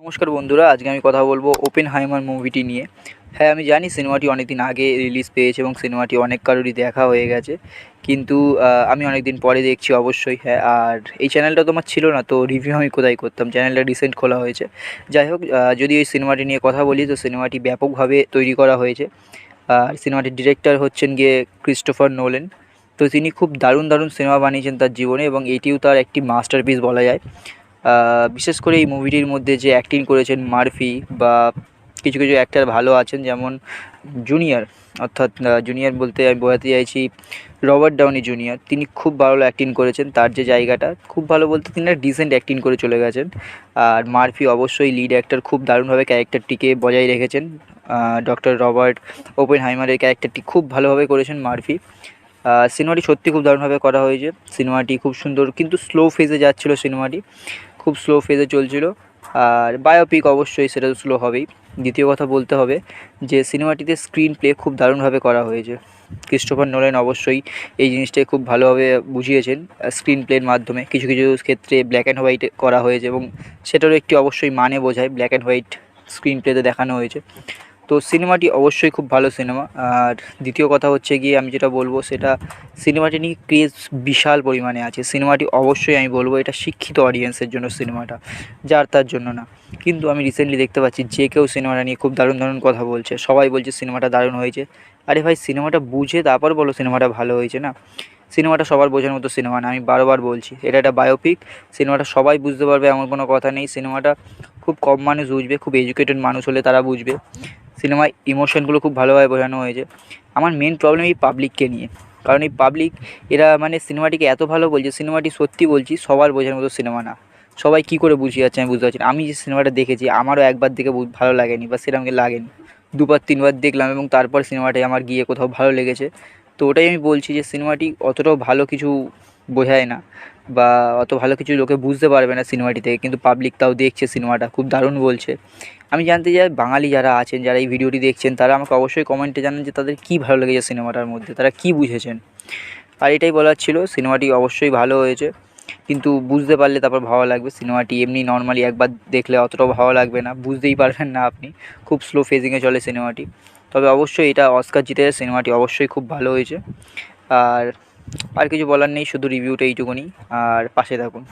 নমস্কার বন্ধুরা, আজকে আমি কথা বলবো ওপেনহাইমার মুভিটি নিয়ে। হ্যাঁ, আমি জানি সিনেমাটি অনেক দিন আগে রিলিজ পেয়েছে এবং সিনেমাটি অনেক কারোরই দেখা হয়ে গেছে। কিন্তু আমি অনেক দিন পরে দেখছি অবশ্যই। হ্যাঁ, আর এই চ্যানেলটা তো আমার ছিল না, তো রিভিউ আমি কোথায় করতাম? চ্যানেলটা রিসেন্ট খোলা হয়েছে। যাই হোক, যদি এই সিনেমাটি নিয়ে কথা বলি তো সিনেমাটি ব্যাপকভাবে তৈরি করা হয়েছে। আর সিনেমাটির ডিরেক্টর হচ্ছেন গিয়ে ক্রিস্টোফার নোলেন। তো তিনি খুব দারুণ দারুণ সিনেমা বানিয়েছেন তার জীবনে এবং এটিও তার একটি মাস্টারপিস বলা যায়। বিশেষ করে এই মুভিটির মধ্যে যে অ্যাক্টিং করেছেন মার্ফি বা কিছু কিছু অ্যাক্টর ভালো আছেন, যেমন জুনিয়র, অর্থাৎ জুনিয়র বলতে আমি বোঝাতে চাইছি রবার্ট ডাউনি জুনিয়র। তিনি খুব ভালো অ্যাক্টিং করেছেন, তার যে জায়গাটা খুব ভালো বলতে তিনি একটা ডিসেন্ট অ্যাক্টিং করে চলে গেছেন। আর মার্ফি অবশ্যই লিড অ্যাক্টর, খুব দারুণভাবে ক্যারেক্টারটিকে বজায় রেখেছেন। ডক্টর রবার্ট ওপেনহাইমারের ক্যারেক্টারটি খুব ভালোভাবে করেছেন মার্ফি। সিনেমাটি সত্যি খুব দারুণভাবে করা হয়েছে। সিনেমাটি খুব সুন্দর কিন্তু স্লো ফেজে যাচ্ছিলো সিনেমাটি, খুব স্লো ফেজে চলছিল। আর বায়োপিক অবশ্যই সেটা তো স্লো হবেই। দ্বিতীয় কথা বলতে হবে যে সিনেমাটিতে স্ক্রিন প্লে খুব দারুণভাবে করা হয়েছে। ক্রিস্টোফার নোলেন অবশ্যই এই জিনিসটাকে খুব ভালোভাবে বুঝিয়েছেন স্ক্রিন প্লের মাধ্যমে। কিছু কিছু ক্ষেত্রে ব্ল্যাক অ্যান্ড হোয়াইটে করা হয়েছে এবং সেটারও একটি অবশ্যই মানে বোঝায়, ব্ল্যাক অ্যান্ড হোয়াইট স্ক্রিন প্লেতে দেখানো হয়েছে। তো সিনেমাটি অবশ্যই খুব ভালো সিনেমা। আর দ্বিতীয় কথা হচ্ছে গিয়ে আমি যেটা বলবো সেটা, সিনেমাটি নিয়ে ক্রেজ বিশাল পরিমাণে আছে। সিনেমাটি অবশ্যই আমি বলবো এটা শিক্ষিত অডিয়েন্সের জন্য সিনেমাটা, যার তার জন্য না। কিন্তু আমি রিসেন্টলি দেখতে পাচ্ছি যে কেউ সিনেমাটা নিয়ে খুব দারুণ দারুণ কথা বলছে, সবাই বলছে সিনেমাটা দারুণ হয়েছে। আরে ভাই, সিনেমাটা বুঝে তারপর বলো সিনেমাটা ভালো হয়েছে না। সিনেমাটা সবার বোঝার মতো সিনেমা না, আমি বারবার বলছি এটা একটা বায়োপিক। সিনেমাটা সবাই বুঝতে পারবে এমন কোনো কথা নেই। সিনেমাটা খুব কম মানুষ বুঝবে, খুব এডুকেটেড মানুষ হলে তারা বুঝবে। সিনেমায় ইমোশনগুলো খুব ভালোভাবে বোঝানো হয়েছে। আমার মেন প্রবলেম এই পাবলিককে নিয়ে, কারণ এই পাবলিক এরা মানে সিনেমাটিকে এত ভালো বলছে, সিনেমাটি সত্যি বলছি সবার বোঝার মতো সিনেমা না। সবাই কী করে বুঝিয়ে যাচ্ছে আমি বুঝতে পারছি না। আমি যে সিনেমাটা দেখেছি আমারও একবার দেখে ভালো লাগেনি বা সেরকম লাগেনি, দুবার তিনবার দেখলাম এবং তারপর সিনেমাটাই আমার গিয়ে কোথাও ভালো লেগেছে। তো ওটাই আমি বলছি যে সিনেমাটি অতটাও ভালো কিছু বোঝায় না বা অত ভালো কিছু লোকে বুঝতে পারবে না সিনেমাটি থেকে, কিন্তু পাবলিক তাও দেখছে, সিনেমাটা খুব দারুণ বলছে। আমি জানতে চাই বাঙালি যারা আছেন, যারা এই ভিডিওটি দেখছেন, তারা আমাকে অবশ্যই কমেন্টে জানান যে তাদের কী ভালো লেগেছে সিনেমাটার মধ্যে, তারা কী বুঝেছেন। আর এটাই বলার ছিল, সিনেমাটি অবশ্যই ভালো হয়েছে কিন্তু বুঝতে পারলে তারপর ভালো লাগবে। সিনেমাটি এমনি নর্মালি একবার দেখলে অতটাও ভালো লাগবে না, বুঝতেই পারবেন না আপনি। খুব স্লো ফেজিংয়ে চলে সিনেমাটি। তবে অবশ্যই এটা অস্কার জিতেছে, সিনেমাটি অবশ্যই খুব ভালো হয়েছে। আর আর কিছু বলার নেই, শুধু রিভিউটা এইটুকুনি। আর পাশে থাকুন।